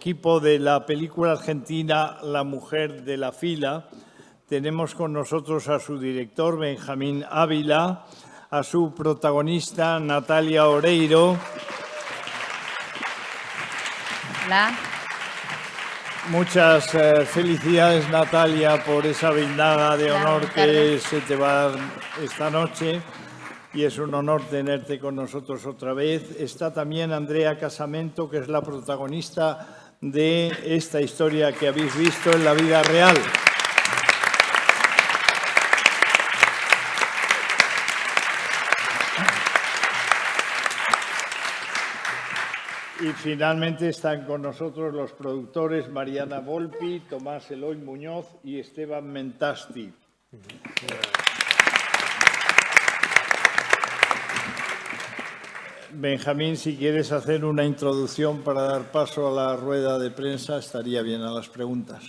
equipo de la película argentina La mujer de la fila. Tenemos con nosotros a su director, Benjamín Ávila, a su protagonista, Natalia Oreiro. Hola. Muchas felicidades, Natalia, por esa velada de honor que se te va a dar esta noche. Y es un honor tenerte con nosotros otra vez. Está también Andrea Casamento, que es la protagonista de esta historia que habéis visto en la vida real. Y finalmente están con nosotros los productores Mariana Volpi, Tomás Eloy Muñoz y Esteban Mentasti. Benjamín, si quieres hacer una introducción para dar paso a la rueda de prensa, estaría bien a las preguntas.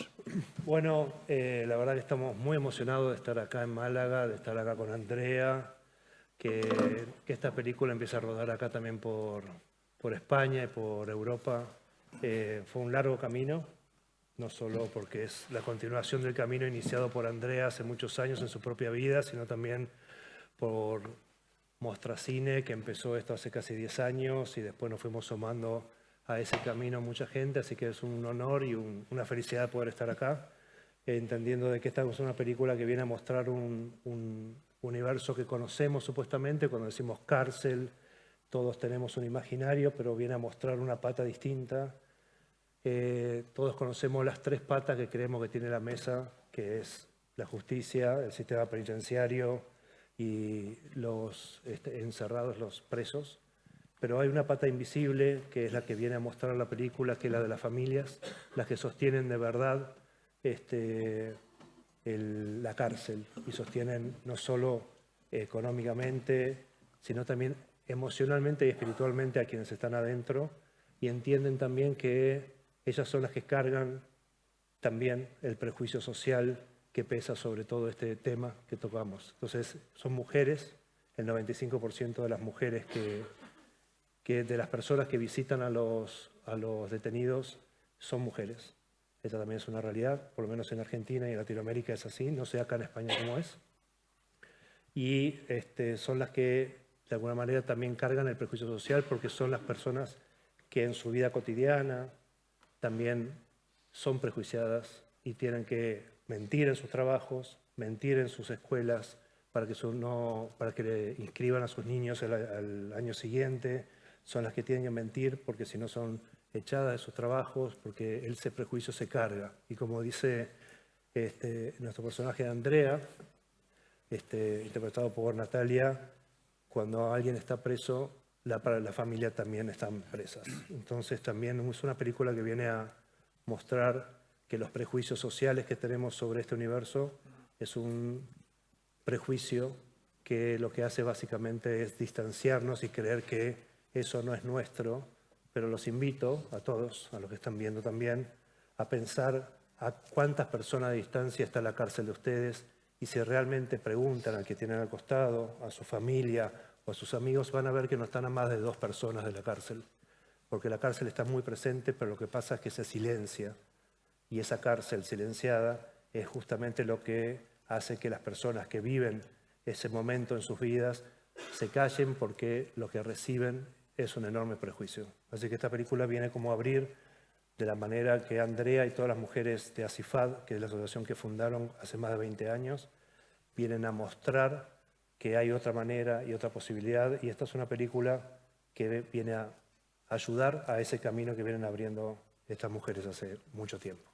Bueno, la verdad que estamos muy emocionados de estar acá en Málaga, de estar acá con Andrea, que esta película empieza a rodar acá también por España y por Europa. Fue un largo camino, no solo porque es la continuación del camino iniciado por Andrea hace muchos años en su propia vida, sino también por Mostracine, que empezó esto hace casi 10 años y después nos fuimos sumando a ese camino mucha gente, así que es un honor y una felicidad poder estar acá, entendiendo de que esta es una película que viene a mostrar un universo que conocemos supuestamente. Cuando decimos cárcel, todos tenemos un imaginario, pero viene a mostrar una pata distinta. Todos conocemos las tres patas que creemos que tiene la mesa, que es la justicia, el sistema penitenciario y los encerrados, los presos. Pero hay una pata invisible, que es la que viene a mostrar la película, que es la de las familias, las que sostienen de verdad la cárcel, y sostienen no solo económicamente, sino también emocionalmente y espiritualmente a quienes están adentro, y entienden también que ellas son las que cargan también el prejuicio social que pesa sobre todo este tema que tocamos. Entonces, son mujeres, el 95% de las mujeres que de las personas que visitan a los detenidos son mujeres. Esa también es una realidad, por lo menos en Argentina y en Latinoamérica es así, no sé acá en España cómo es. Y son las que de alguna manera también cargan el prejuicio social, porque son las personas que en su vida cotidiana también son prejuiciadas y tienen que mentir en sus trabajos, mentir en sus escuelas para que le inscriban a sus niños al año siguiente. Son las que tienen que mentir porque si no son echadas de sus trabajos, porque ese prejuicio se carga. Y como dice nuestro personaje de Andrea, interpretado por Natalia, cuando alguien está preso, la familia también están presas. Entonces también es una película que viene a mostrar que los prejuicios sociales que tenemos sobre este universo es un prejuicio que lo que hace básicamente es distanciarnos y creer que eso no es nuestro, pero los invito a todos, a los que están viendo también, a pensar a cuántas personas de distancia está la cárcel de ustedes, y si realmente preguntan al que tienen al costado, a su familia o a sus amigos, van a ver que no están a más de 2 personas de la cárcel, porque la cárcel está muy presente, pero lo que pasa es que se silencia, y esa cárcel silenciada es justamente lo que hace que las personas que viven ese momento en sus vidas se callen, porque lo que reciben es un enorme prejuicio. Así que esta película viene como a abrir de la manera que Andrea y todas las mujeres de ACIFAD, que es la asociación que fundaron hace más de 20 años, vienen a mostrar que hay otra manera y otra posibilidad, y esta es una película que viene a ayudar a ese camino que vienen abriendo estas mujeres hace mucho tiempo.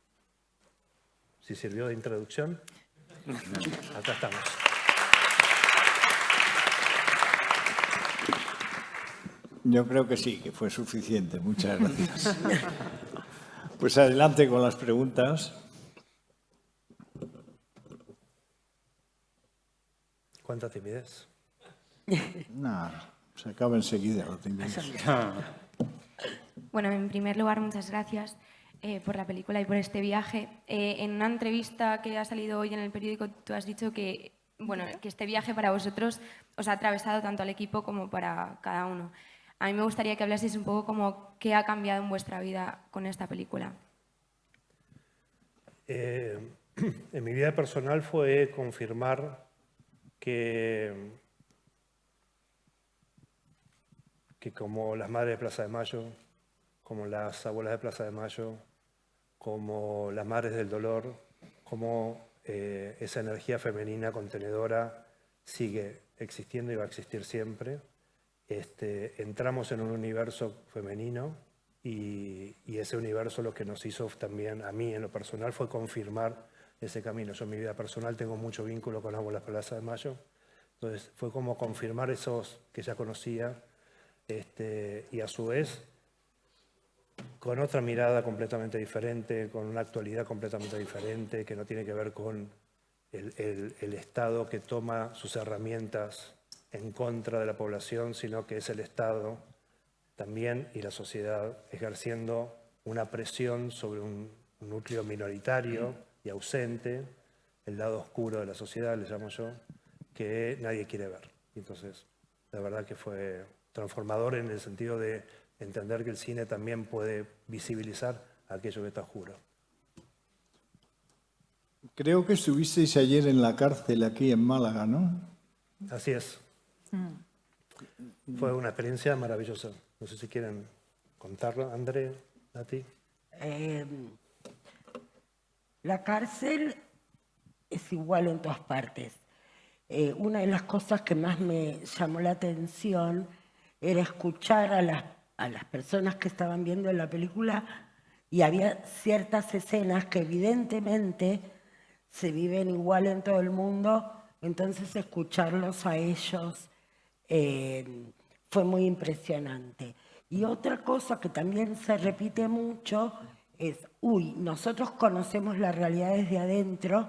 Si sirvió de introducción, acá estamos. Yo creo que sí, que fue suficiente. Muchas gracias. Pues adelante con las preguntas. ¿Cuánta timidez? No, se acaba enseguida la timidez. Bueno, en primer lugar, muchas gracias por la película y por este viaje. En una entrevista que ha salido hoy en el periódico, tú has dicho que, bueno, que este viaje para vosotros os ha atravesado tanto al equipo como para cada uno. A mí me gustaría que hablaseis un poco como qué ha cambiado en vuestra vida con esta película. En mi vida personal fue confirmar que como las madres de Plaza de Mayo, como las abuelas de Plaza de Mayo, como las madres del dolor, como esa energía femenina contenedora sigue existiendo y va a existir siempre. Entramos en un universo femenino y ese universo lo que nos hizo también, a mí en lo personal, fue confirmar ese camino. Yo en mi vida personal tengo mucho vínculo con Abuelas Plaza de Mayo, entonces fue como confirmar esos que ya conocía y a su vez con otra mirada completamente diferente, con una actualidad completamente diferente, que no tiene que ver con el Estado que toma sus herramientas en contra de la población, sino que es el Estado también y la sociedad ejerciendo una presión sobre un núcleo minoritario y ausente, el lado oscuro de la sociedad, le llamo yo, que nadie quiere ver. Entonces, la verdad que fue transformador en el sentido de entender que el cine también puede visibilizar aquello que está oscuro. Creo que estuvisteis ayer en la cárcel aquí en Málaga, ¿no? Así es. Fue una experiencia maravillosa. No sé si quieren contarlo, André, Nati. La cárcel es igual en todas partes. Una de las cosas que más me llamó la atención era escuchar a las personas que estaban viendo la película y había ciertas escenas que evidentemente se viven igual en todo el mundo, entonces escucharlos a ellos fue muy impresionante. Y otra cosa que también se repite mucho es, nosotros conocemos la realidad desde adentro,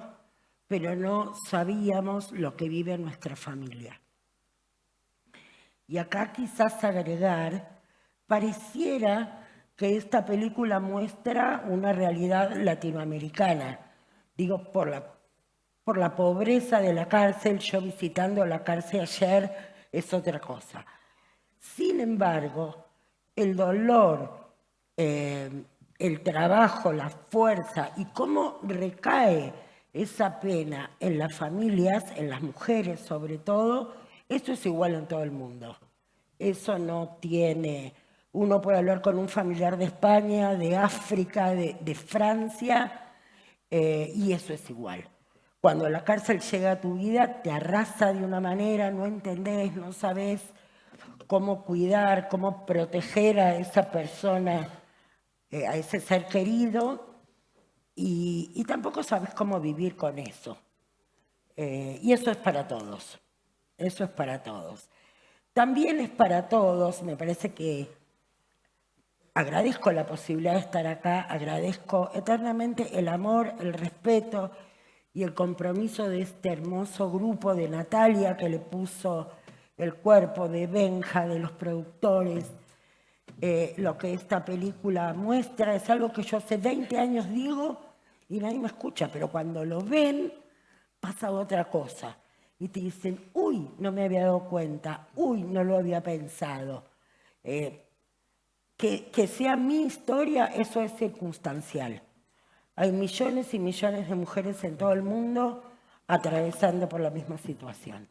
pero no sabíamos lo que vive nuestra familia. Y acá quizás agregar, pareciera que esta película muestra una realidad latinoamericana. Digo, por la pobreza de la cárcel, yo visitando la cárcel ayer es otra cosa. Sin embargo, el dolor, el trabajo, la fuerza y cómo recae esa pena en las familias, en las mujeres sobre todo, eso es igual en todo el mundo. Eso no tiene... Uno puede hablar con un familiar de España, de África, de Francia, y eso es igual. Cuando la cárcel llega a tu vida, te arrasa de una manera, no entendés, no sabés cómo cuidar, cómo proteger a esa persona, a ese ser querido, y tampoco sabes cómo vivir con eso. Y eso es para todos, eso es para todos. También es para todos, me parece que agradezco la posibilidad de estar acá, agradezco eternamente el amor, el respeto y el compromiso de este hermoso grupo de Natalia que le puso el cuerpo, de Benja, de los productores. Lo que esta película muestra es algo que yo hace 20 años digo y nadie me escucha, pero cuando lo ven pasa otra cosa y te dicen, uy, no me había dado cuenta, uy, no lo había pensado. Que sea mi historia, eso es circunstancial. Hay millones y millones de mujeres en todo el mundo atravesando por la misma situación.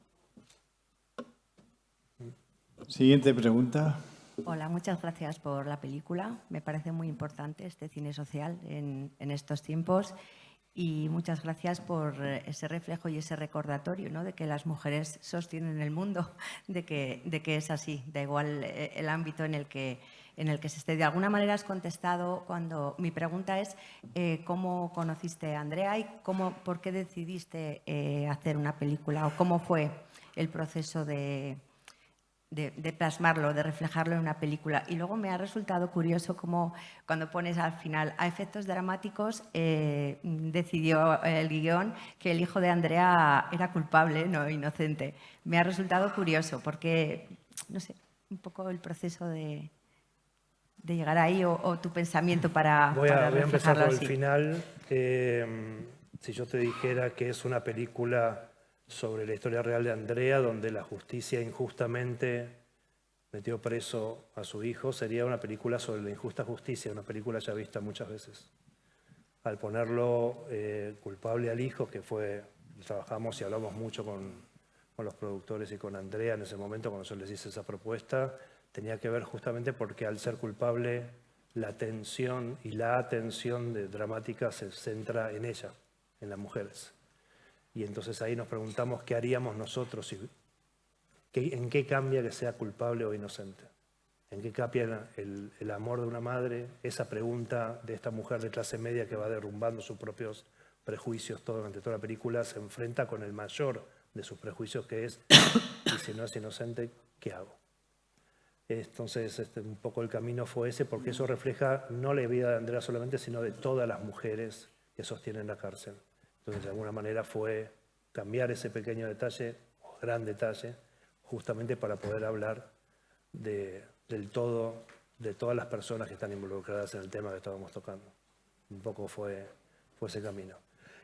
Siguiente pregunta. Hola, muchas gracias por la película. Me parece muy importante este cine social en estos tiempos y muchas gracias por ese reflejo y ese recordatorio, ¿no?, de que las mujeres sostienen el mundo, de que es así, da igual el ámbito en el que se esté. De alguna manera has contestado cuando mi pregunta es ¿cómo conociste a Andrea y por qué decidiste hacer una película o cómo fue el proceso de plasmarlo, de reflejarlo en una película? Y luego me ha resultado curioso cómo cuando pones al final a efectos dramáticos decidió el guión que el hijo de Andrea era culpable, no inocente. Me ha resultado curioso porque, no sé, un poco el proceso de llegar ahí o tu pensamiento para Voy a empezar por el así. final. Si yo te dijera que es una película sobre la historia real de Andrea, donde la justicia injustamente metió preso a su hijo, sería una película sobre la injusta justicia, una película ya vista muchas veces. Al ponerlo culpable al hijo, que fue, trabajamos y hablamos mucho con los productores y con Andrea en ese momento cuando yo les hice esa propuesta, tenía que ver justamente porque al ser culpable la tensión y la atención dramática se centra en ella, en las mujeres. Y entonces ahí nos preguntamos qué haríamos nosotros, en qué cambia que sea culpable o inocente, en qué cambia el amor de una madre, esa pregunta de esta mujer de clase media que va derrumbando sus propios prejuicios durante toda la película, se enfrenta con el mayor de sus prejuicios que es, y si no es inocente, ¿qué hago? Entonces, un poco el camino fue ese, porque eso refleja no la vida de Andrea solamente, sino de todas las mujeres que sostienen la cárcel. Entonces, de alguna manera fue cambiar ese pequeño detalle, o gran detalle, justamente para poder hablar del todo, de todas las personas que están involucradas en el tema que estábamos tocando. Un poco fue ese camino.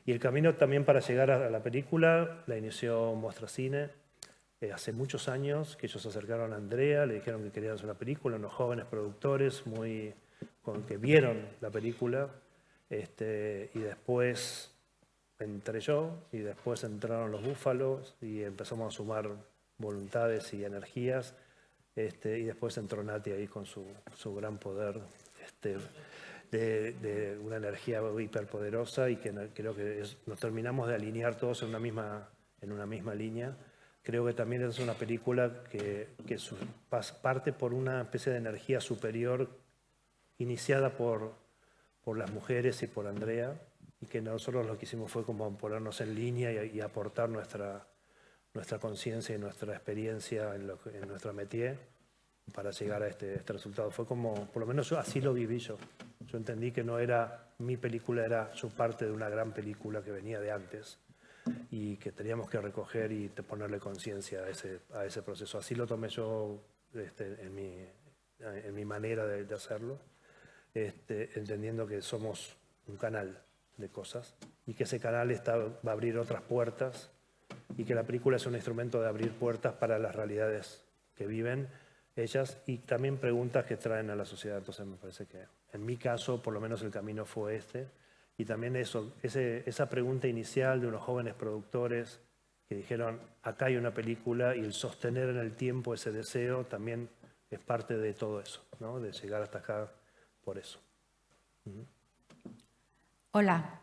Y el camino también para llegar a la película la inició Mostra Cine. Hace muchos años que ellos se acercaron a Andrea, le dijeron que querían hacer una película, unos jóvenes productores que vieron la película, y después entré yo, y después entraron los Búfalos, y empezamos a sumar voluntades y energías, y después entró Nati ahí con su gran poder, de una energía hiperpoderosa, y que creo que nos terminamos de alinear todos en una misma línea. Creo que también es una película que parte por una especie de energía superior iniciada por las mujeres y por Andrea, y que nosotros lo que hicimos fue como ponernos en línea y aportar nuestra conciencia y nuestra experiencia en nuestra métier para llegar a este resultado. Fue como, por lo menos yo así lo viví yo. Yo entendí que no era mi película, era su parte de una gran película que venía de antes y que teníamos que recoger y ponerle conciencia a ese proceso. Así lo tomé yo en mi manera de hacerlo, entendiendo que somos un canal de cosas y que ese canal va a abrir otras puertas, y que la película es un instrumento de abrir puertas para las realidades que viven ellas y también preguntas que traen a la sociedad. Entonces me parece que en mi caso por lo menos el camino fue y también esa pregunta inicial de unos jóvenes productores que dijeron acá hay una película, y el sostener en el tiempo ese deseo también es parte de todo eso, ¿no? De llegar hasta acá por eso. Hola,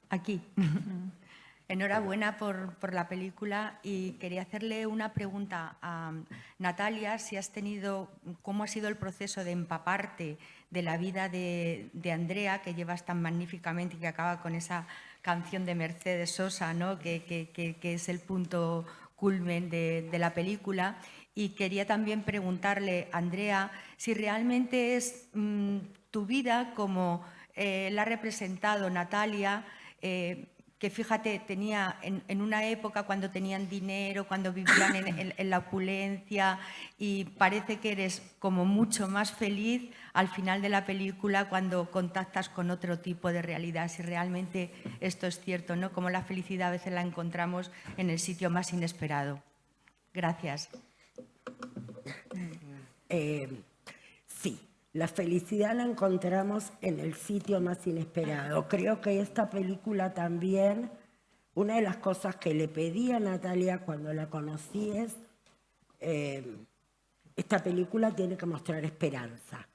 aquí. Enhorabuena por la película, y quería hacerle una pregunta a Natalia, cómo ha sido el proceso de empaparte de la vida de Andrea, que llevas tan magníficamente y que acaba con esa canción de Mercedes Sosa, ¿no? que es el punto culmen de la película. Y quería también preguntarle, Andrea, si realmente es tu vida como la ha representado Natalia, que fíjate, tenía en una época cuando tenían dinero, cuando vivían en la opulencia, y parece que eres como mucho más feliz al final de la película cuando contactas con otro tipo de realidad. Si realmente esto es cierto, ¿no? Como la felicidad a veces la encontramos en el sitio más inesperado. Gracias. Sí, la felicidad la encontramos en el sitio más inesperado. Creo que esta película también, una de las cosas que le pedí a Natalia cuando la conocí es, esta película tiene que mostrar esperanza.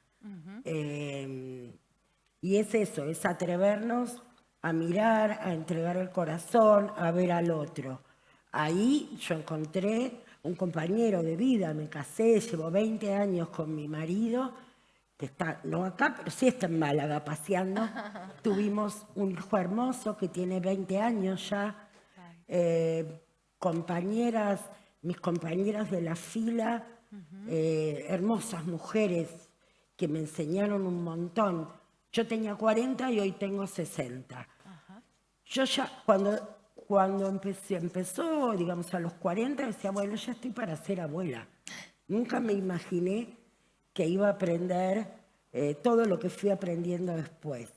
Y es eso, es atrevernos a mirar, a entregar el corazón, a ver al otro. Ahí yo encontré un compañero de vida, me casé, llevo 20 años con mi marido, que está, no acá, pero sí está en Málaga paseando. Tuvimos un hijo hermoso que tiene 20 años ya. Mis compañeras de la fila, hermosas mujeres que me enseñaron un montón. Yo tenía 40 y hoy tengo 60. Yo ya, cuando empezó, digamos, a los 40, decía, bueno, ya estoy para ser abuela. Nunca me imaginé que iba a aprender todo lo que fui aprendiendo después.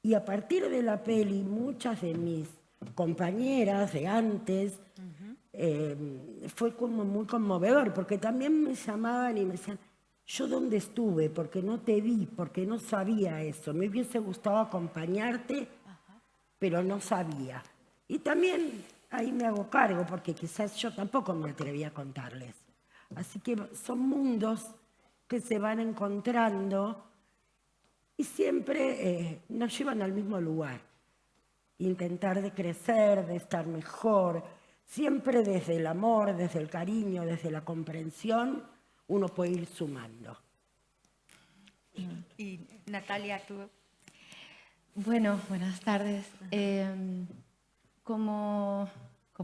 Y a partir de la peli, muchas de mis compañeras de antes fue como muy conmovedor, porque también me llamaban y me decían, ¿yo dónde estuve? Porque no te vi, porque no sabía eso. Me hubiese gustado acompañarte, pero no sabía. Y también ahí me hago cargo, porque quizás yo tampoco me atreví a contarles. Así que son mundos que se van encontrando y siempre nos llevan al mismo lugar. Intentar de crecer, de estar mejor, siempre desde el amor, desde el cariño, desde la comprensión, uno puede ir sumando. Y Natalia, tú... Bueno, buenas tardes. Como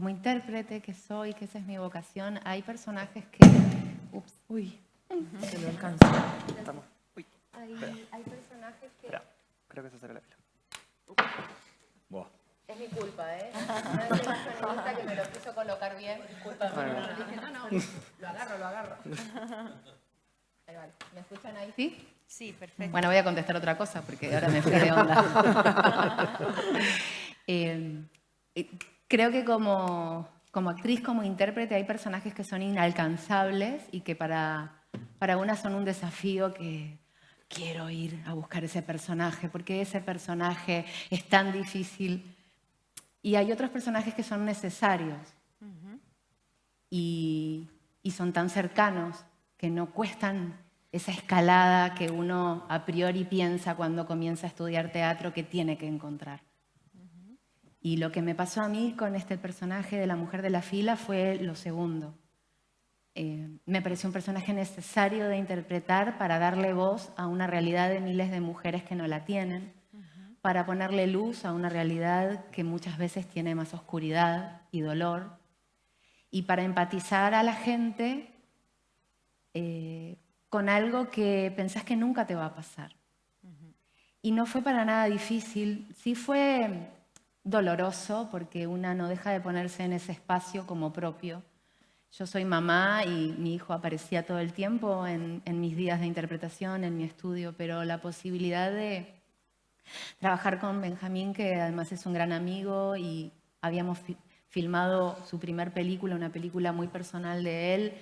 intérprete que soy, que esa es mi vocación, hay personajes que... Se lo alcanza. Estamos. Hay personajes que... Espera, creo que se sale la fila. Es mi culpa, ¿eh? No es la sonidista que me lo quiso colocar bien. Disculpa, pero dije, no, lo agarro. Ahí vale. ¿Me escuchan ahí? ¿Sí? Sí, perfecto. Bueno, voy a contestar otra cosa porque ahora me fui de onda. Creo que como actriz, como intérprete, hay personajes que son inalcanzables y que para una son un desafío que quiero ir a buscar ese personaje porque ese personaje es tan difícil. Y hay otros personajes que son necesarios y son tan cercanos que no cuestan esa escalada que uno a priori piensa cuando comienza a estudiar teatro que tiene que encontrar. Y lo que me pasó a mí con este personaje de la mujer de la fila fue lo segundo. Me pareció un personaje necesario de interpretar para darle voz a una realidad de miles de mujeres que no la tienen, para ponerle luz a una realidad que muchas veces tiene más oscuridad y dolor, y para empatizar a la gente con algo que pensás que nunca te va a pasar. Y no fue para nada difícil, sí fue doloroso porque una no deja de ponerse en ese espacio como propio. Yo soy mamá y mi hijo aparecía todo el tiempo en mis días de interpretación, en mi estudio, pero la posibilidad de trabajar con Benjamín, que además es un gran amigo y habíamos filmado su primer película, una película muy personal de él,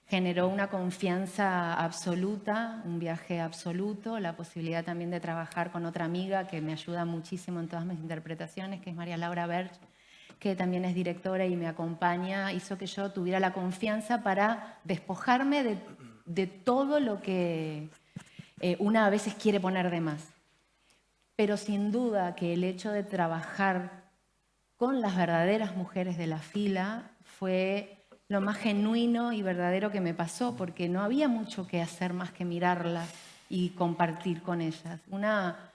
generó una confianza absoluta, un viaje absoluto, la posibilidad también de trabajar con otra amiga que me ayuda muchísimo en todas mis interpretaciones, que es María Laura Berch, que también es directora y me acompaña, hizo que yo tuviera la confianza para despojarme de todo lo que una a veces quiere poner de más. Pero sin duda que el hecho de trabajar con las verdaderas mujeres de la fila fue lo más genuino y verdadero que me pasó, porque no había mucho que hacer más que mirarlas y compartir con ellas. Una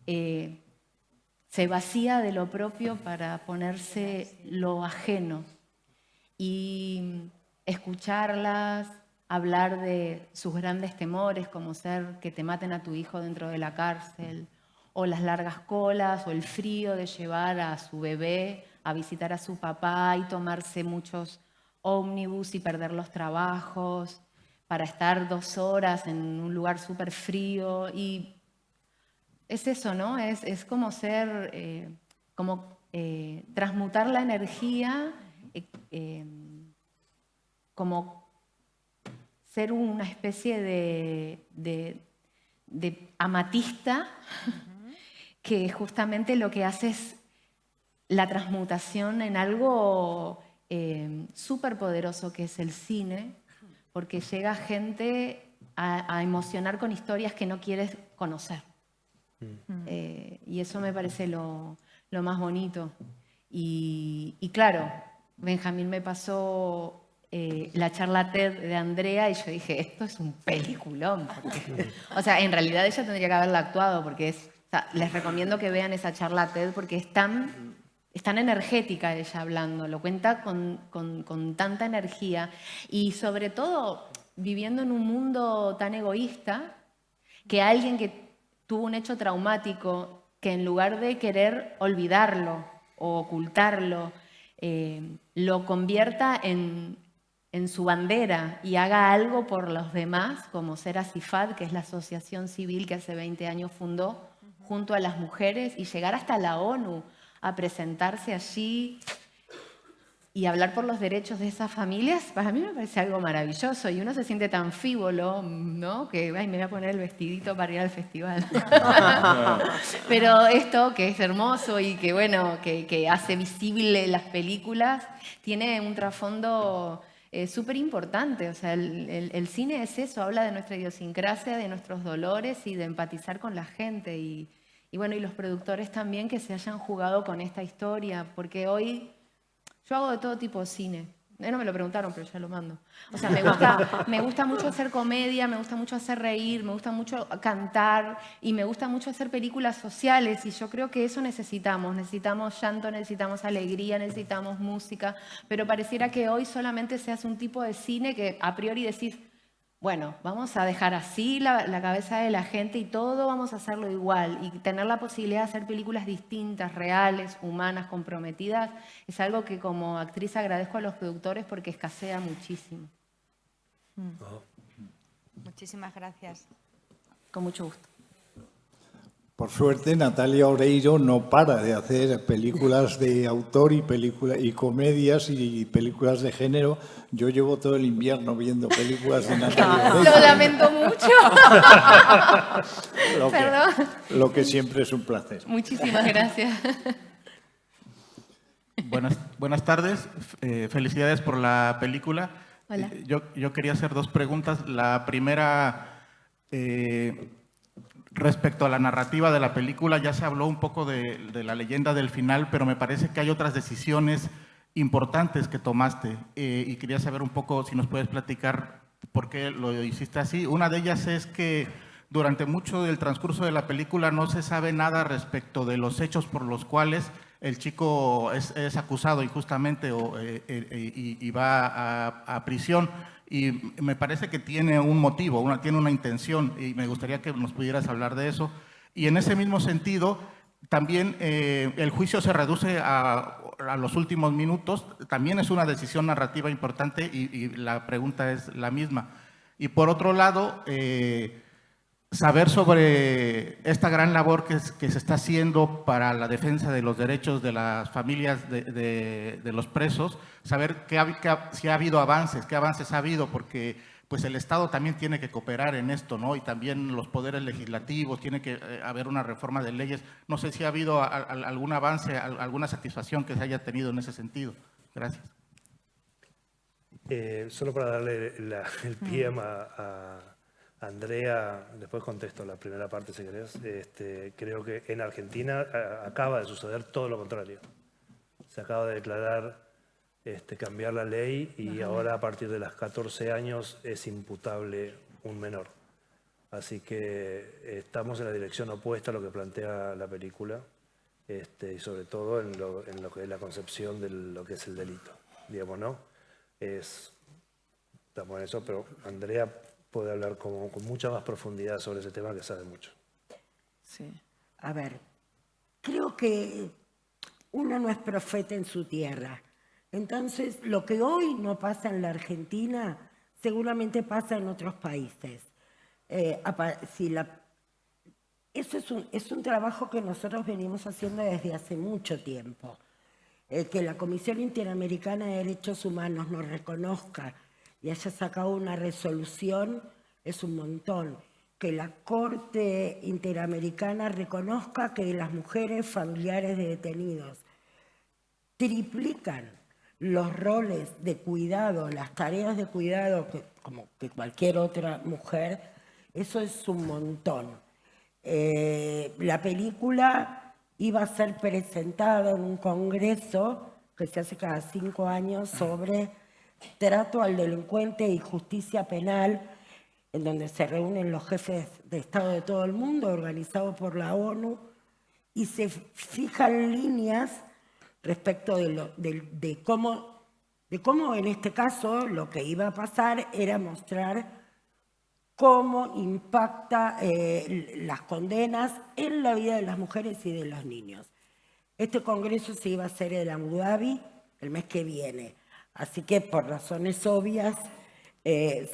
se vacía de lo propio para ponerse lo ajeno y escucharlas, hablar de sus grandes temores, como ser que te maten a tu hijo dentro de la cárcel, o las largas colas, o el frío de llevar a su bebé a visitar a su papá y tomarse muchos ómnibus y perder los trabajos para estar 2 horas en un lugar súper frío. Y es eso, ¿no? Es como ser, transmutar la energía, como ser una especie de amatista que justamente lo que hace es la transmutación en algo súper poderoso que es el cine, porque llega gente a emocionar con historias que no quieres conocer. Y eso me parece lo más bonito. Y claro, Benjamín me pasó la charla TED de Andrea y yo dije, esto es un peliculón. Porque, o sea, en realidad ella tendría que haberla actuado, porque o sea, les recomiendo que vean esa charla TED porque es tan energética ella hablando, lo cuenta con tanta energía y sobre todo viviendo en un mundo tan egoísta que alguien que tuvo un hecho traumático, que en lugar de querer olvidarlo o ocultarlo, lo convierta en su bandera y haga algo por los demás, como ser Asifad, que es la asociación civil que hace 20 años fundó junto a las mujeres, y llegar hasta la ONU a presentarse allí. y hablar por los derechos de esas familias, para mí me parece algo maravilloso y uno se siente tan frívolo, ¿no? Que ay, me voy a poner el vestidito para ir al festival. Pero esto, que es hermoso y que, bueno, que hace visible las películas, tiene un trasfondo súper importante. O sea, el cine es eso, habla de nuestra idiosincrasia, de nuestros dolores y de empatizar con la gente. Y bueno, y los productores también que se hayan jugado con esta historia, porque hoy yo hago de todo tipo de cine. No me lo preguntaron, pero ya lo mando. O sea, me gusta mucho hacer comedia, me gusta mucho hacer reír, me gusta mucho cantar y me gusta mucho hacer películas sociales y yo creo que eso necesitamos. Necesitamos llanto, necesitamos alegría, necesitamos música, pero pareciera que hoy solamente se hace un tipo de cine que a priori decís, bueno, vamos a dejar así la cabeza de la gente y todo vamos a hacerlo igual. Y tener la posibilidad de hacer películas distintas, reales, humanas, comprometidas, es algo que como actriz agradezco a los productores porque escasea muchísimo. Muchísimas gracias. Con mucho gusto. Por suerte, Natalia Oreiro no para de hacer películas de autor y comedias y películas de género. Yo llevo todo el invierno viendo películas de Natalia Oreiro. Lo lamento mucho. Perdón. Lo que siempre es un placer. Muchísimas gracias. Buenas tardes. Felicidades por la película. Hola. Yo quería hacer dos preguntas. La primera, respecto a la narrativa de la película, ya se habló un poco de la leyenda del final, pero me parece que hay otras decisiones importantes que tomaste y quería saber un poco si nos puedes platicar por qué lo hiciste así. Una de ellas es que durante mucho del transcurso de la película no se sabe nada respecto de los hechos por los cuales el chico es acusado injustamente y va a prisión. Y me parece que tiene un motivo, tiene una intención, y me gustaría que nos pudieras hablar de eso. Y en ese mismo sentido, también el juicio se reduce a los últimos minutos, también es una decisión narrativa importante y la pregunta es la misma. Y por otro lado, saber sobre esta gran labor que se está haciendo para la defensa de los derechos de las familias de los presos, saber si ha habido avances, qué avances ha habido, porque pues el Estado también tiene que cooperar en esto, ¿no? Y también los poderes legislativos, tiene que haber una reforma de leyes. No sé si ha habido algún avance, alguna satisfacción que se haya tenido en ese sentido. Gracias. Solo para darle el pie a Andrea, después contesto la primera parte si querés. Creo que en Argentina acaba de suceder todo lo contrario. Se acaba de declarar cambiar la ley y ahora a partir de los 14 años es imputable un menor. Así que estamos en la dirección opuesta a lo que plantea la película y sobre todo en lo que es la concepción de lo que es el delito. Digamos, ¿no? Estamos en eso, pero Andrea puede hablar con mucha más profundidad sobre ese tema que sabe mucho. Sí. A ver, creo que uno no es profeta en su tierra. Entonces, lo que hoy no pasa en la Argentina, seguramente pasa en otros países. Eso es un trabajo que nosotros venimos haciendo desde hace mucho tiempo. Que la Comisión Interamericana de Derechos Humanos nos reconozca y haya sacado una resolución es un montón. Que la Corte Interamericana reconozca que las mujeres familiares de detenidos triplican los roles de cuidado, las tareas de cuidado como que cualquier otra mujer, eso es un montón. La película iba a ser presentada en un congreso que se hace cada 5 años sobre trato al delincuente y justicia penal, en donde se reúnen los jefes de Estado de todo el mundo, organizado por la ONU, y se fijan líneas respecto de cómo en este caso lo que iba a pasar era mostrar cómo impacta las condenas en la vida de las mujeres y de los niños. Este congreso se iba a hacer en Abu Dhabi el mes que viene. Así que por razones obvias,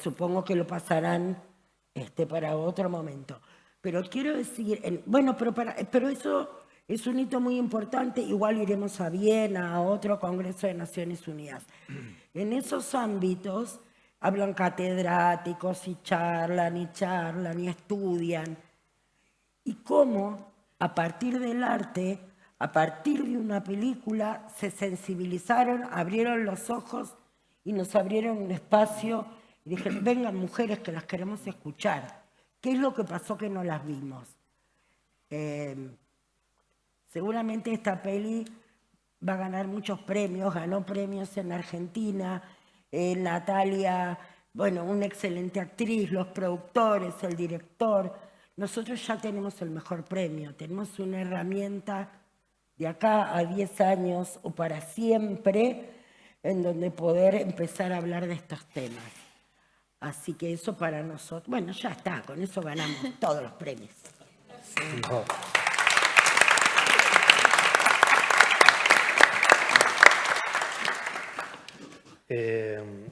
supongo que lo pasarán para otro momento. Pero quiero decir, bueno, pero eso Es un hito muy importante, igual iremos a Viena, a otro Congreso de Naciones Unidas. En esos ámbitos hablan catedráticos y charlan y estudian. Y cómo, a partir del arte, a partir de una película, se sensibilizaron, abrieron los ojos y nos abrieron un espacio y dijeron, vengan mujeres que las queremos escuchar. ¿Qué es lo que pasó que no las vimos? Seguramente esta peli va a ganar muchos premios, ganó premios en Argentina, Natalia, bueno, una excelente actriz, los productores, el director. Nosotros ya tenemos el mejor premio, tenemos una herramienta de acá a 10 años o para siempre en donde poder empezar a hablar de estos temas. Así que eso para nosotros, bueno, ya está, con eso ganamos todos los premios. No.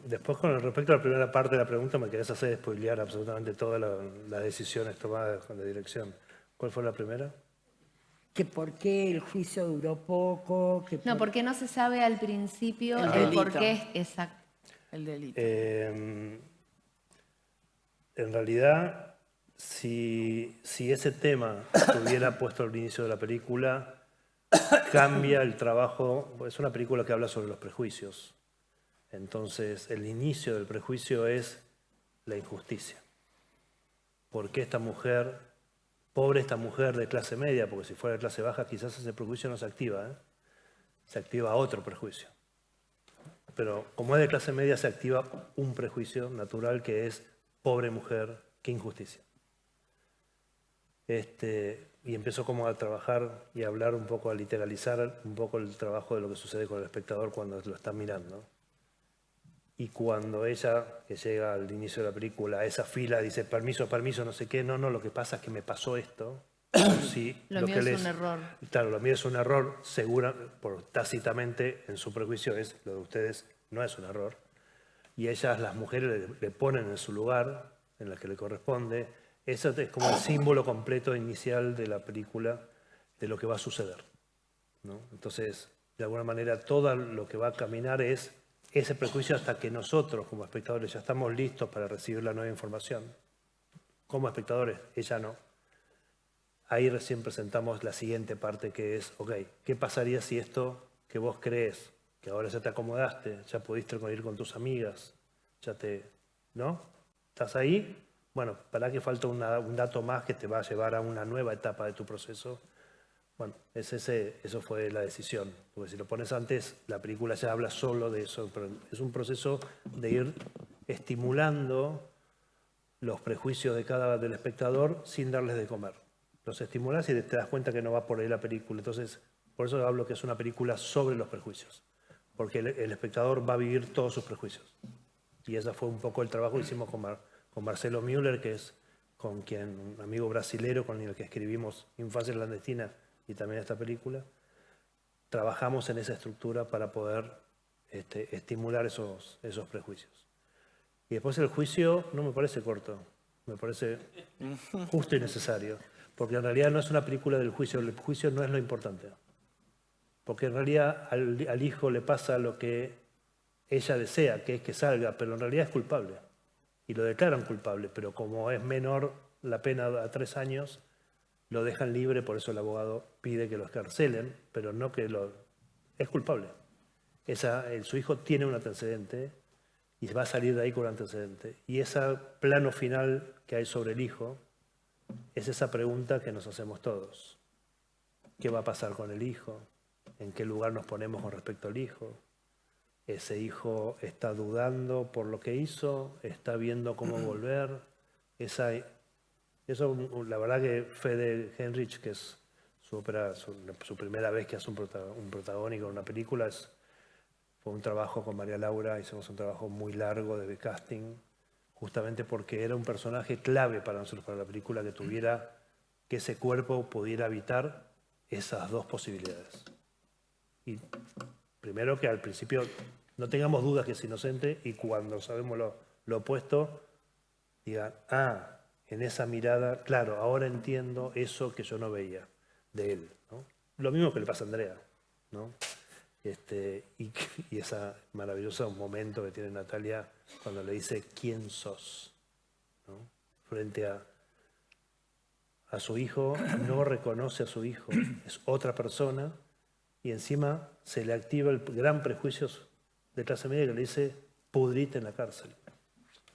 Después, con respecto a la primera parte de la pregunta, me querés hacer spoilear absolutamente todas las decisiones tomadas con la dirección. ¿Cuál fue la primera? Que por qué el juicio duró poco. No, porque no se sabe al principio el por qué. Exacto. El delito. En realidad, si ese tema estuviera puesto al inicio de la película, cambia el trabajo. Es una película que habla sobre los prejuicios. Entonces, el inicio del prejuicio es la injusticia. ¿Por qué esta mujer, pobre esta mujer de clase media, porque si fuera de clase baja quizás ese prejuicio no se activa, se activa otro prejuicio. Pero como es de clase media se activa un prejuicio natural que es pobre mujer, qué injusticia. Y empezó como a trabajar y a hablar un poco, a literalizar un poco el trabajo de lo que sucede con el espectador cuando lo está mirando. Y cuando ella, que llega al inicio de la película, a esa fila, dice, permiso, permiso, no sé qué, no, lo que pasa es que me pasó esto. Sí, lo mío es un error. Claro, lo mío es un error, segura, tácitamente en su prejuicio es, lo de ustedes no es un error. Y ellas, las mujeres, le ponen en su lugar, en el que le corresponde. Eso es como el símbolo completo inicial de la película, de lo que va a suceder, ¿no? Entonces, de alguna manera, todo lo que va a caminar es ese prejuicio hasta que nosotros, como espectadores, ya estamos listos para recibir la nueva información. Como espectadores, ella no. Ahí recién presentamos la siguiente parte que es, ok, ¿qué pasaría si esto que vos crees, que ahora ya te acomodaste, ya pudiste ir con tus amigas, ¿no? ¿Estás ahí? Bueno, para que falta un dato más que te va a llevar a una nueva etapa de tu proceso. Bueno, eso fue la decisión. Porque si lo pones antes, la película ya habla solo de eso, pero es un proceso de ir estimulando los prejuicios del espectador sin darles de comer. Los estimulas y te das cuenta que no va por ahí la película. Entonces, por eso hablo que es una película sobre los prejuicios. Porque el espectador va a vivir todos sus prejuicios. Y ese fue un poco el trabajo que hicimos con Marcelo Müller, que es un amigo brasilero con el que escribimos Infancia clandestina y también esta película. Trabajamos en esa estructura para poder estimular esos prejuicios. Y después el juicio no me parece corto, me parece justo y necesario. Porque en realidad no es una película del juicio, el juicio no es lo importante. Porque en realidad al hijo le pasa lo que ella desea, que es que salga, pero en realidad es culpable. Y lo declaran culpable, pero como es menor la pena a 3 años, lo dejan libre, por eso el abogado pide que lo escarcelen, pero no que es culpable. Su hijo tiene un antecedente y va a salir de ahí con un antecedente. Y ese plano final que hay sobre el hijo es esa pregunta que nos hacemos todos. ¿Qué va a pasar con el hijo? ¿En qué lugar nos ponemos con respecto al hijo? ¿Ese hijo está dudando por lo que hizo? ¿Está viendo cómo volver? Eso, la verdad que Fede Henrich, que es su primera vez que hace un protagónico en una película, fue un trabajo con María Laura, hicimos un trabajo muy largo de casting, justamente porque era un personaje clave para nosotros, para la película, que ese cuerpo pudiera habitar esas dos posibilidades. Y primero que al principio no tengamos dudas que es inocente y cuando sabemos lo opuesto, digan, en esa mirada, claro, ahora entiendo eso que yo no veía de él, ¿no? lo mismo que le pasa a Andrea, ¿no? Y ese maravilloso momento que tiene Natalia cuando le dice ¿quién sos? ¿No? Frente a su hijo, no reconoce a su hijo, es otra persona, y encima se le activa el gran prejuicio de clase media que le dice pudrite en la cárcel,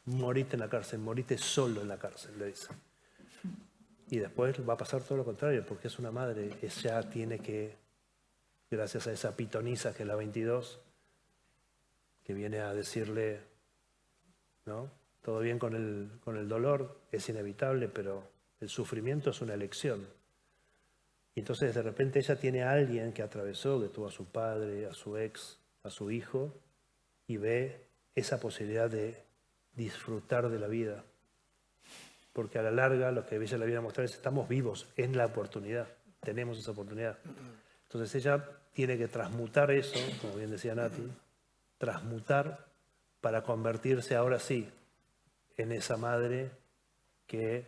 morite en la cárcel, morite solo en la cárcel, le dice. Y después va a pasar todo lo contrario, porque es una madre, ella tiene que, gracias a esa pitonisa que es la 22, que viene a decirle, ¿no? Todo bien con el dolor, es inevitable, pero el sufrimiento es una elección. Y entonces de repente ella tiene a alguien que atravesó, que tuvo a su padre, a su ex, a su hijo, y ve esa posibilidad de disfrutar de la vida. Porque a la larga lo que ella le viene a mostrar es estamos vivos en la oportunidad, tenemos esa oportunidad. Entonces ella tiene que transmutar eso, como bien decía Nati, transmutar para convertirse ahora sí en esa madre que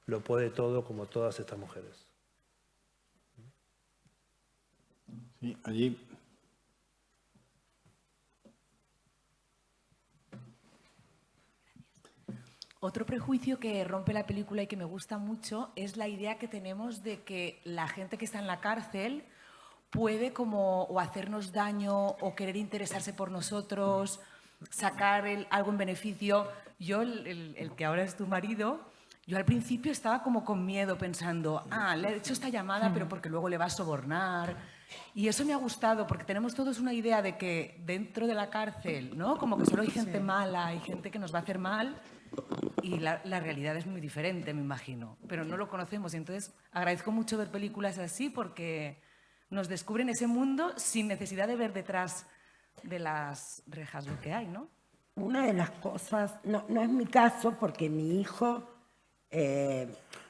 lo puede todo como todas estas mujeres. Sí, allí. Otro prejuicio que rompe la película y que me gusta mucho es la idea que tenemos de que la gente que está en la cárcel puede como o hacernos daño o querer interesarse por nosotros, sacar algo en beneficio. Yo, el que ahora es tu marido, yo al principio estaba como con miedo pensando, le he hecho esta llamada pero porque luego le va a sobornar. Y eso me ha gustado porque tenemos todos una idea de que dentro de la cárcel, ¿no? Como que solo hay gente mala, hay gente que nos va a hacer mal. Y la realidad es muy diferente, me imagino, pero no lo conocemos. Y entonces agradezco mucho ver películas así porque nos descubren ese mundo sin necesidad de ver detrás de las rejas lo que hay, ¿no? Una de las cosas, no es mi caso porque mi hijo,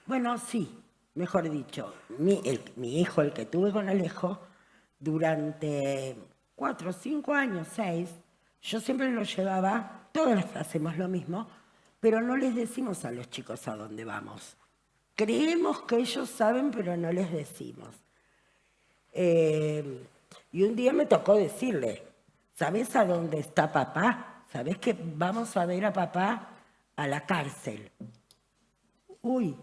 bueno, sí, mejor dicho, mi hijo, el que tuve con Alejo, durante 4, 5 años, 6, yo siempre lo llevaba, todos hacemos lo mismo, pero no les decimos a los chicos a dónde vamos. Creemos que ellos saben, pero no les decimos. Y un día me tocó decirle, ¿sabes a dónde está papá? ¿Sabes que vamos a ver a papá a la cárcel? Uy,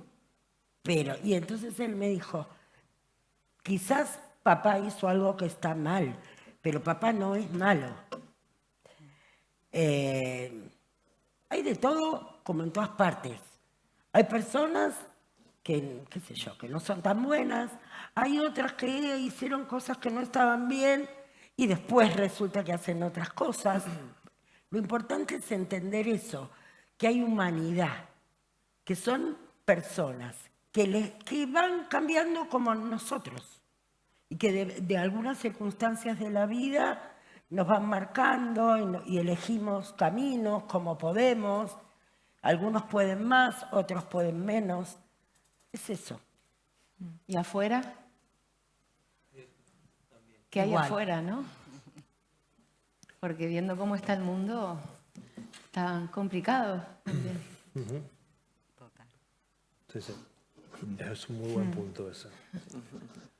pero... Y entonces él me dijo, quizás papá hizo algo que está mal, pero papá no es malo. Hay de todo, como en todas partes. Hay personas que, qué sé yo, que no son tan buenas. Hay otras que hicieron cosas que no estaban bien y después resulta que hacen otras cosas. Lo importante es entender eso, que hay humanidad, que son personas que van cambiando como nosotros y que de algunas circunstancias de la vida nos van marcando y elegimos caminos como podemos. Algunos pueden más, otros pueden menos. Es eso. ¿Y afuera? ¿Qué hay Igual. afuera, no? Porque viendo cómo está el mundo, tan complicado también. Sí, sí. Es un muy buen punto ese.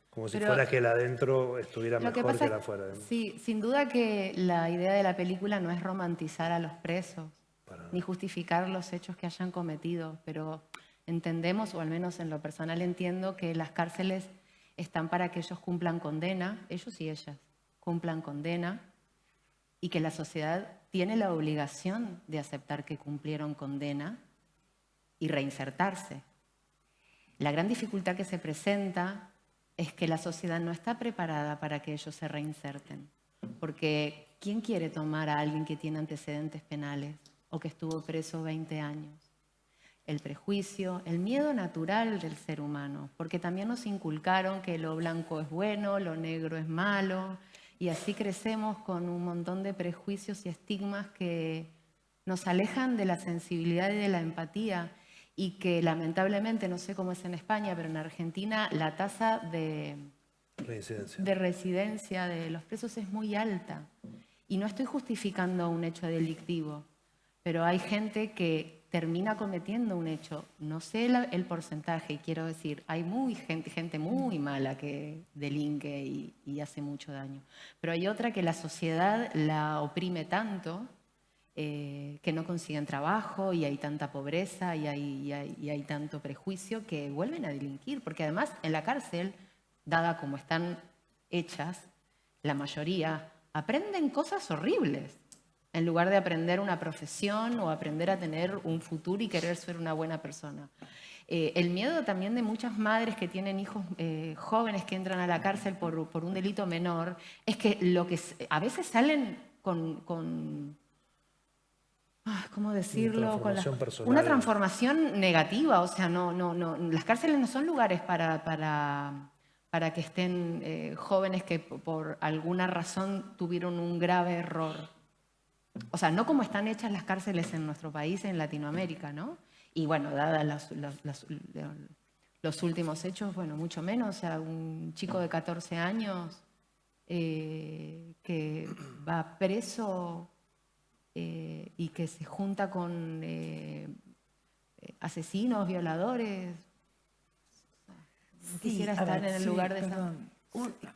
Como si Pero fuera que el adentro estuviera Lo mejor que el pasa afuera. sí, sin duda que la idea de la película no es romantizar a los presos, ni justificar los hechos que hayan cometido, pero entendemos, o al menos en lo personal entiendo, que las cárceles están para que ellos cumplan condena, ellos y ellas cumplan condena, y que la sociedad tiene la obligación de aceptar que cumplieron condena y reinsertarse. La gran dificultad que se presenta es que la sociedad no está preparada para que ellos se reinserten. Porque ¿quién quiere tomar a alguien que tiene antecedentes penales o que estuvo preso 20 años? El prejuicio, el miedo natural del ser humano, porque también nos inculcaron que lo blanco es bueno, lo negro es malo, y así crecemos con un montón de prejuicios y estigmas que nos alejan de la sensibilidad y de la empatía, y que lamentablemente, no sé cómo es en España, pero en Argentina la tasa de residencia de los presos es muy alta. Y no estoy justificando un hecho delictivo, pero hay gente que termina cometiendo un hecho. No sé el porcentaje, quiero decir, hay gente muy mala que delinque y hace mucho daño. Pero hay otra que la sociedad la oprime tanto que no consiguen trabajo y hay tanta pobreza y hay tanto prejuicio que vuelven a delinquir. Porque además en la cárcel, dada como están hechas, la mayoría aprenden cosas horribles en lugar de aprender una profesión o aprender a tener un futuro y querer ser una buena persona. El miedo también de muchas madres que tienen hijos jóvenes que entran a la cárcel por un delito menor es que a veces salen con ¿cómo decirlo? Una transformación negativa. O sea, las cárceles no son lugares para que estén jóvenes que por alguna razón tuvieron un grave error. O sea, no como están hechas las cárceles en nuestro país, en Latinoamérica, ¿no? Y bueno, dadas los últimos hechos, bueno, mucho menos. O sea, un chico de 14 años que va preso y que se junta con asesinos, violadores. No quisiera estar en el lugar de esa...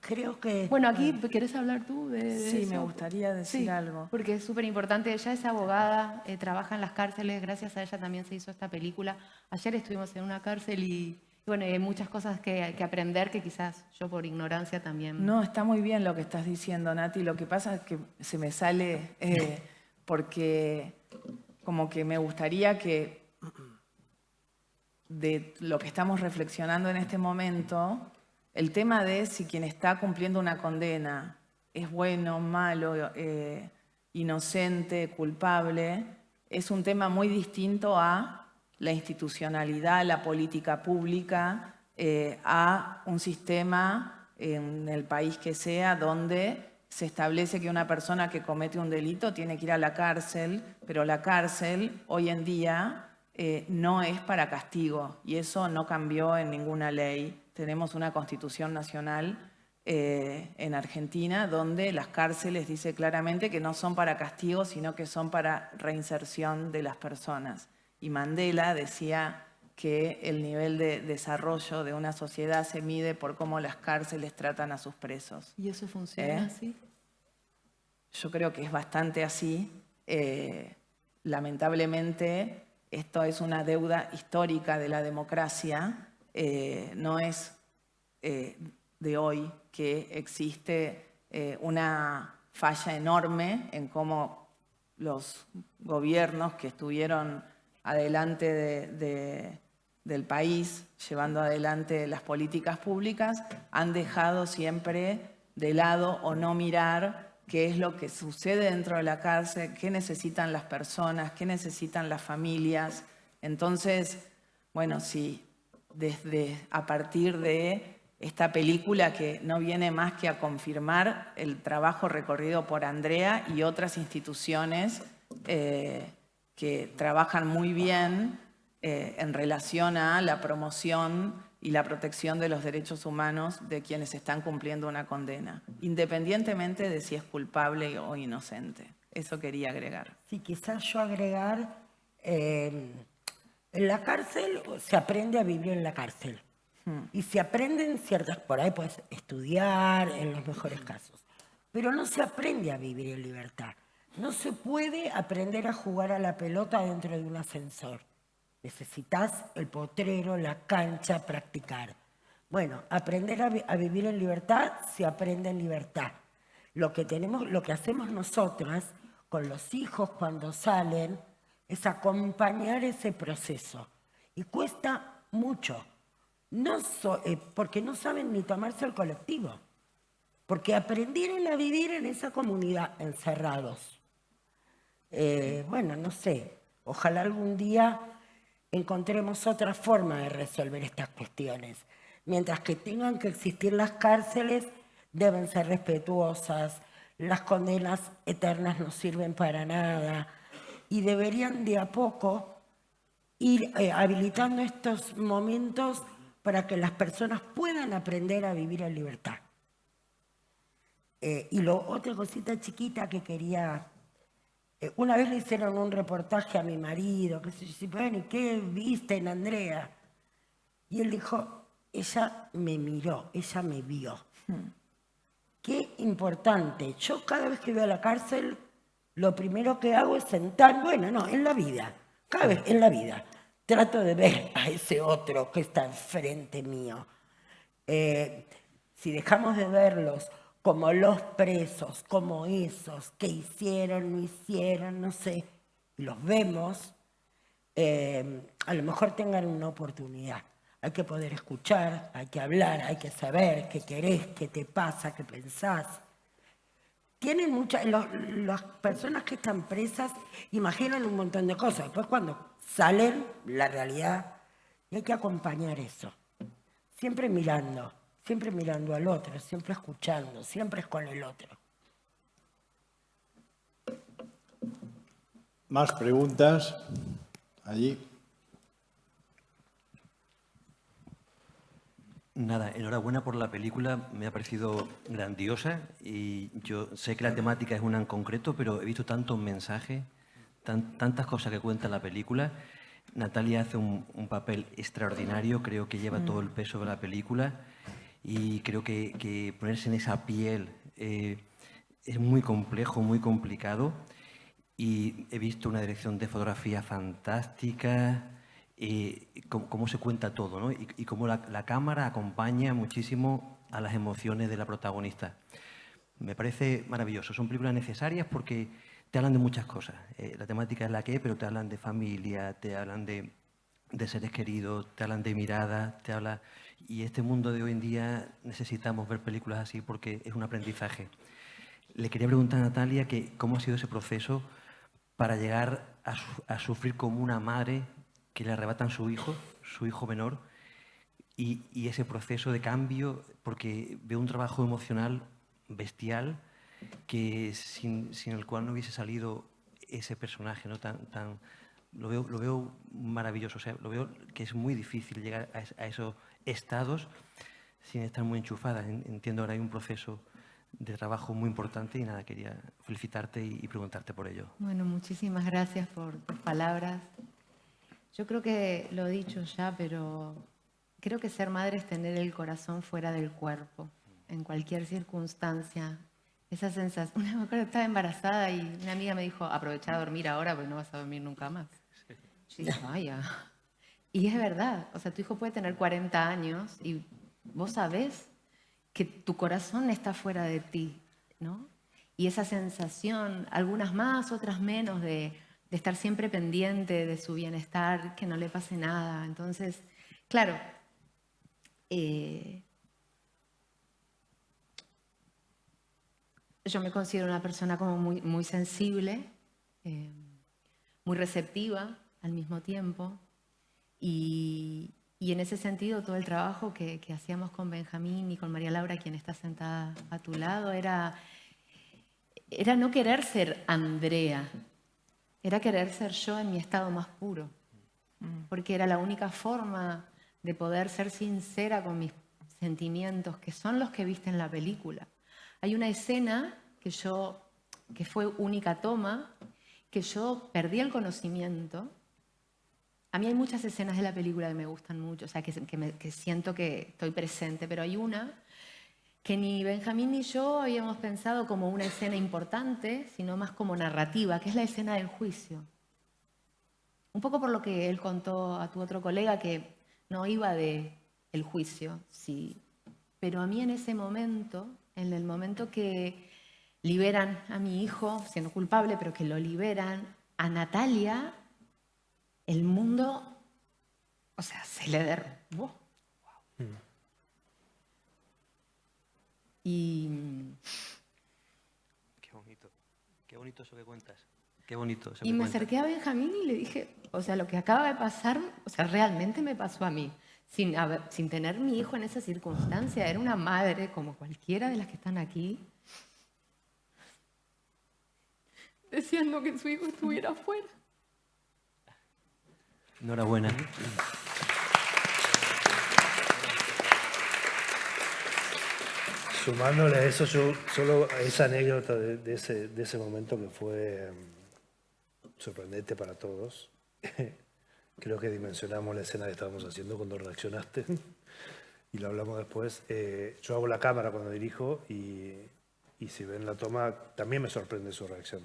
Creo que... Bueno, aquí, ¿querés hablar tú de Sí, eso? me gustaría decir algo. Porque es súper importante. Ella es abogada, trabaja en las cárceles. Gracias a ella también se hizo esta película. Ayer estuvimos en una cárcel y bueno, hay muchas cosas que aprender que quizás yo por ignorancia también... No, está muy bien lo que estás diciendo, Nati. Lo que pasa es que se me sale porque como que me gustaría que de lo que estamos reflexionando en este momento... El tema de si quien está cumpliendo una condena es bueno, malo, inocente, culpable, es un tema muy distinto a la institucionalidad, la política pública, a un sistema en el país que sea donde se establece que una persona que comete un delito tiene que ir a la cárcel, pero la cárcel hoy en día no es para castigo y eso no cambió en ninguna ley. Tenemos una Constitución Nacional en Argentina donde las cárceles dice claramente que no son para castigo, sino que son para reinserción de las personas. Y Mandela decía que el nivel de desarrollo de una sociedad se mide por cómo las cárceles tratan a sus presos. ¿Y eso funciona así? Yo creo que es bastante así. Lamentablemente, esto es una deuda histórica de la democracia. No es de hoy que existe una falla enorme en cómo los gobiernos que estuvieron adelante del país, llevando adelante las políticas públicas, han dejado siempre de lado o no mirar qué es lo que sucede dentro de la cárcel, qué necesitan las personas, qué necesitan las familias. Entonces, bueno, sí. A partir de esta película que no viene más que a confirmar el trabajo recorrido por Andrea y otras instituciones que trabajan muy bien en relación a la promoción y la protección de los derechos humanos de quienes están cumpliendo una condena, independientemente de si es culpable o inocente. Eso quería agregar. Sí, quizás yo agregar... En la cárcel se aprende a vivir en la cárcel. Y se aprenden ciertas... Por ahí puedes estudiar en los mejores casos. Pero no se aprende a vivir en libertad. No se puede aprender a jugar a la pelota dentro de un ascensor. Necesitas el potrero, la cancha, practicar. Bueno, aprender a vivir en libertad se aprende en libertad. Lo que hacemos nosotras con los hijos cuando salen... es acompañar ese proceso. Y cuesta mucho, porque no saben ni tomarse el colectivo, porque aprendieron a vivir en esa comunidad encerrados. Bueno, no sé, ojalá algún día encontremos otra forma de resolver estas cuestiones. Mientras que tengan que existir las cárceles, deben ser respetuosas, las condenas eternas no sirven para nada, y deberían de a poco ir habilitando estos momentos para que las personas puedan aprender a vivir en libertad. Y otra cosita chiquita que quería Una vez le hicieron un reportaje a mi marido, que se dice, bueno, ¿y qué viste en Andrea? Y él dijo, ella me miró, ella me vio. Qué importante. Yo cada vez que voy a la cárcel, lo primero que hago es sentar, bueno, no, en la vida, cada vez en la vida, trato de ver a ese otro que está enfrente mío. Si dejamos de verlos como los presos, como esos que hicieron, no hicieron, no sé, y los vemos, a lo mejor tengan una oportunidad. Hay que poder escuchar, hay que hablar, hay que saber qué querés, qué te pasa, qué pensás. Tienen las personas que están presas imaginan un montón de cosas. Después cuando salen, la realidad, y hay que acompañar eso. Siempre mirando al otro, siempre escuchando, siempre es con el otro. ¿Más preguntas? Allí. Nada, enhorabuena por la película, me ha parecido grandiosa y yo sé que la temática es una en concreto, pero he visto tantos mensajes, tantas cosas que cuenta la película. Natalia hace un papel extraordinario, creo que lleva todo el peso de la película y creo que ponerse en esa piel es muy complejo, muy complicado y he visto una dirección de fotografía fantástica, cómo se cuenta todo, ¿no? Y cómo la cámara acompaña muchísimo a las emociones de la protagonista. Me parece maravilloso. Son películas necesarias porque te hablan de muchas cosas. La temática es la que es, pero te hablan de familia, te hablan de seres queridos, te hablan de miradas, y este mundo de hoy en día necesitamos ver películas así porque es un aprendizaje. Le quería preguntar a Natalia que cómo ha sido ese proceso para llegar a sufrir como una madre que le arrebatan su hijo menor, y ese proceso de cambio, porque veo un trabajo emocional bestial que sin el cual no hubiese salido ese personaje, ¿no? Lo veo maravilloso, o sea, lo veo que es muy difícil llegar a esos estados sin estar muy enchufada. Entiendo ahora hay un proceso de trabajo muy importante y nada, quería felicitarte y preguntarte por ello. Bueno, muchísimas gracias por tus palabras. Yo creo que lo he dicho ya, pero creo que ser madre es tener el corazón fuera del cuerpo, en cualquier circunstancia. Esa sensación. Me acuerdo que estaba embarazada y una amiga me dijo, aprovecha a dormir ahora porque no vas a dormir nunca más. Yo dije, vaya. Y es verdad, o sea, tu hijo puede tener 40 años y vos sabés que tu corazón está fuera de ti, ¿no? Y esa sensación, algunas más, otras menos, de estar siempre pendiente de su bienestar, que no le pase nada. Entonces, claro, yo me considero una persona como muy sensible, muy receptiva al mismo tiempo, y en ese sentido todo el trabajo que hacíamos con Benjamín y con María Laura, quien está sentada a tu lado, era no querer ser Andrea, era querer ser yo en mi estado más puro, porque era la única forma de poder ser sincera con mis sentimientos, que son los que viste en la película. Hay una escena que fue única toma, que yo perdí el conocimiento. A mí hay muchas escenas de la película que me gustan mucho, o sea, que siento que estoy presente, pero hay una que ni Benjamín ni yo habíamos pensado como una escena importante, sino más como narrativa, que es la escena del juicio. Un poco por lo que él contó a tu otro colega, que no iba de el juicio, sí. Pero a mí en ese momento, en el momento que liberan a mi hijo, siendo culpable, pero que lo liberan, a Natalia, el mundo, o sea, se le derrumbó. Y Qué bonito eso que cuentas. Qué bonito eso que y me cuentas. acerqué a Benjamín y le dije, o sea, lo que acaba de pasar, o sea, realmente me pasó a mí. Sin tener mi hijo en esa circunstancia, era una madre como cualquiera de las que están aquí, deseando que su hijo estuviera afuera. Enhorabuena. Sumándole a eso, yo solo a esa anécdota de ese momento que fue sorprendente para todos. Creo que dimensionamos la escena que estábamos haciendo cuando reaccionaste y lo hablamos después. Yo hago la cámara cuando dirijo y si ven la toma también me sorprende su reacción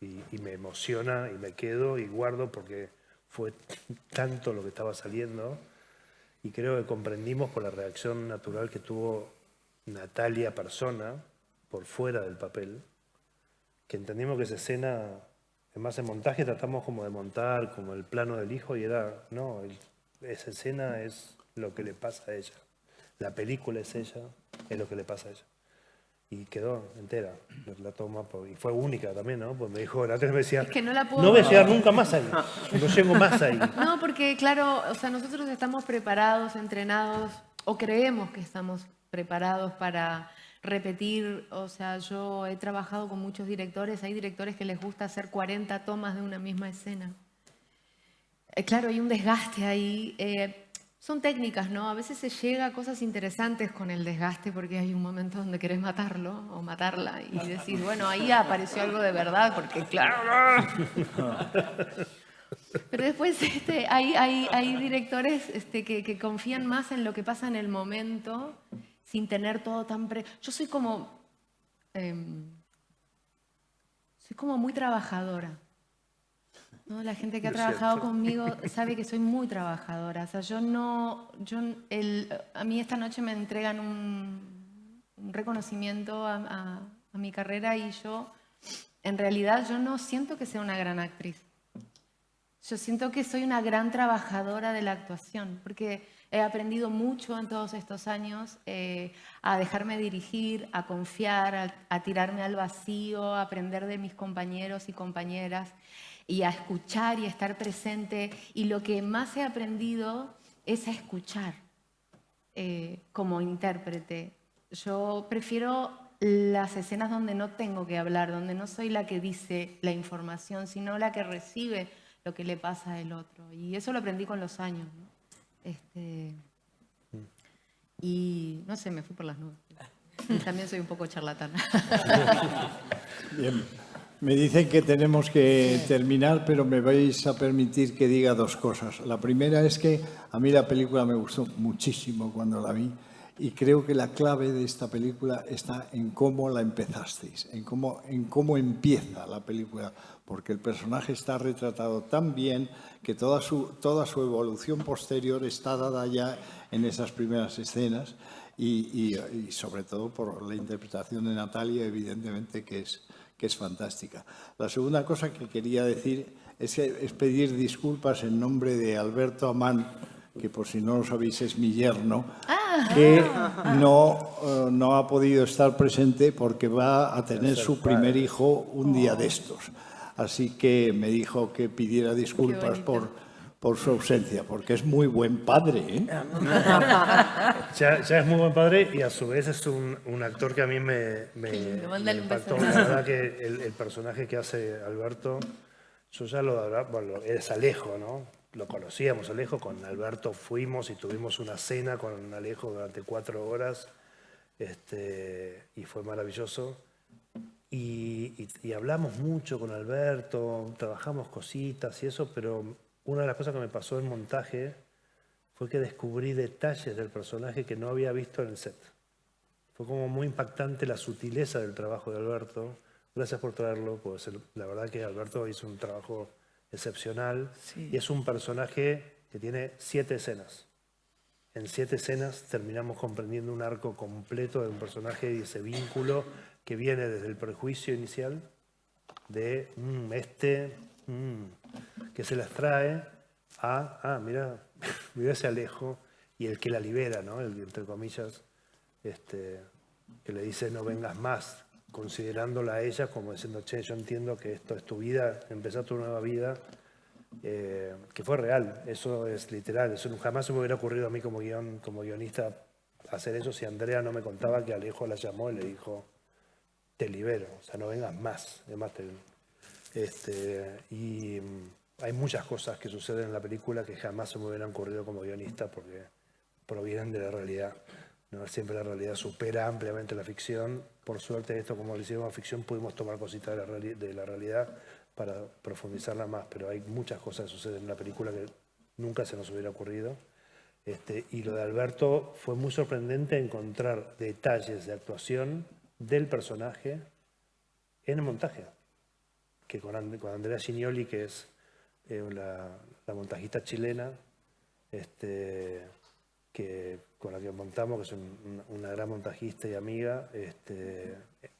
y me emociona y me quedo y guardo porque fue tanto lo que estaba saliendo y creo que comprendimos por la reacción natural que tuvo Natalia persona por fuera del papel, que entendimos que esa escena, además en montaje tratamos como de montar como el plano del hijo y era, no, esa escena es lo que le pasa a ella. La película es ella, es lo que le pasa a ella. Y quedó entera la toma, y fue única también, ¿no? Pues me dijo, Natalia me decía, Es que no la puedo... no voy a llegar nunca más ahí, no llego más ahí. No, porque claro, o sea, nosotros estamos preparados, entrenados, o creemos que estamos preparados para repetir. O sea, yo he trabajado con muchos directores, hay directores que les gusta hacer 40 tomas de una misma escena. Claro, hay un desgaste ahí. Son técnicas, ¿no? A veces se llega a cosas interesantes con el desgaste porque hay un momento donde querés matarlo o matarla y decís, bueno, ahí apareció algo de verdad, porque claro... Pero después hay directores que confían más en lo que pasa en el momento sin tener todo tan... Yo soy como muy trabajadora, ¿no? La gente que ha trabajado conmigo sabe que soy muy trabajadora. O sea, a mí esta noche me entregan un reconocimiento a mi carrera y en realidad, yo no siento que sea una gran actriz. Yo siento que soy una gran trabajadora de la actuación, porque he aprendido mucho en todos estos años a dejarme dirigir, a confiar, a tirarme al vacío, a aprender de mis compañeros y compañeras y a escuchar y a estar presente. Y lo que más he aprendido es a escuchar como intérprete. Yo prefiero las escenas donde no tengo que hablar, donde no soy la que dice la información, sino la que recibe lo que le pasa al otro. Y eso lo aprendí con los años, ¿no? Y no sé, me fui por las nubes. También soy un poco charlatana. Bien. Me dicen que tenemos que terminar, pero me vais a permitir que diga dos cosas. La primera es que a mí la película me gustó muchísimo cuando la vi y creo que la clave de esta película está en cómo la empezasteis, en cómo empieza la película, porque el personaje está retratado tan bien que toda su evolución posterior está dada ya en esas primeras escenas y sobre todo por la interpretación de Natalia, evidentemente que es fantástica. La segunda cosa que quería decir es pedir disculpas en nombre de Alberto Amán, que por si no lo sabéis es mi yerno, que no ha podido estar presente porque va a tener su primer hijo un día de estos. Así que me dijo que pidiera disculpas por su ausencia, porque es muy buen padre, ¿eh? Ya es muy buen padre y a su vez es un actor que a mí me impactó. La verdad que el personaje que hace Alberto, yo ya es Alejo, ¿no? Lo conocíamos, Alejo, con Alberto fuimos y tuvimos una cena con Alejo durante 4 horas y fue maravilloso. Y hablamos mucho con Alberto, trabajamos cositas y eso, pero una de las cosas que me pasó en montaje fue que descubrí detalles del personaje que no había visto en el set. Fue como muy impactante la sutileza del trabajo de Alberto. Gracias por traerlo, pues la verdad que Alberto hizo un trabajo excepcional. Sí. Y es un personaje que tiene 7 escenas. En 7 escenas terminamos comprendiendo un arco completo de un personaje y ese vínculo que viene desde el prejuicio inicial de que se las trae a mira ese Alejo y el que la libera, ¿no? El, entre comillas, que le dice no vengas más, considerándola a ella como diciendo, che, yo entiendo que esto es tu vida, empezar tu nueva vida, que fue real, eso es literal, eso jamás se me hubiera ocurrido a mí como guionista hacer eso si Andrea no me contaba que Alejo la llamó y le dijo, te libero, o sea, no vengas más, además y hay muchas cosas que suceden en la película que jamás se me hubieran ocurrido como guionista porque provienen de la realidad. ¿No? Siempre la realidad supera ampliamente la ficción. Por suerte, esto como lo hicimos ficción, pudimos tomar cositas de la realidad, para profundizarla más, pero hay muchas cosas que suceden en la película que nunca se nos hubiera ocurrido. Y lo de Alberto fue muy sorprendente encontrar detalles de actuación del personaje en el montaje. Que con Andrea Gignoli, que es la montajista chilena, con la que montamos, que es una gran montajista y amiga,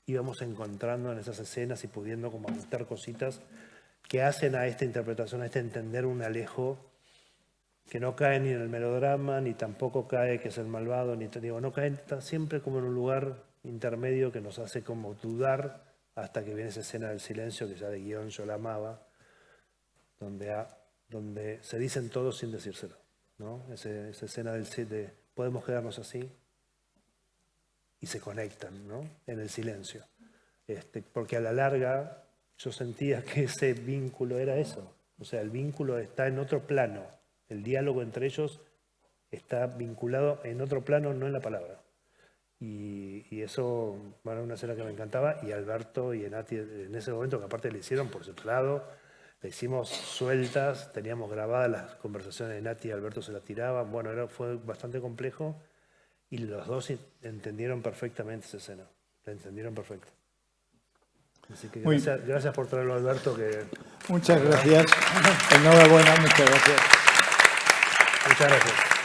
íbamos encontrando en esas escenas y pudiendo como ajustar cositas que hacen a esta interpretación, a entender un Alejo que no cae ni en el melodrama, ni tampoco cae que es el malvado, no cae, está siempre como en un lugar intermedio que nos hace como dudar hasta que viene esa escena del silencio, que ya de guión yo la amaba, donde se dicen todos sin decírselo, ¿no? Esa escena de podemos quedarnos así, y se conectan, ¿no? En el silencio. Porque a la larga yo sentía que ese vínculo era eso. O sea, el vínculo está en otro plano. El diálogo entre ellos está vinculado en otro plano, no en la palabra. Y eso, bueno, una escena que me encantaba. Y Alberto y Nati en ese momento, que aparte le hicieron por separado, le hicimos sueltas, teníamos grabadas las conversaciones de Nati y Alberto se las tiraban. Bueno, fue bastante complejo. Y los dos entendieron perfectamente esa escena. La entendieron perfecto. Así que gracias por traerlo, Alberto. Muchas gracias. Enhorabuena, muchas gracias. Muchas gracias.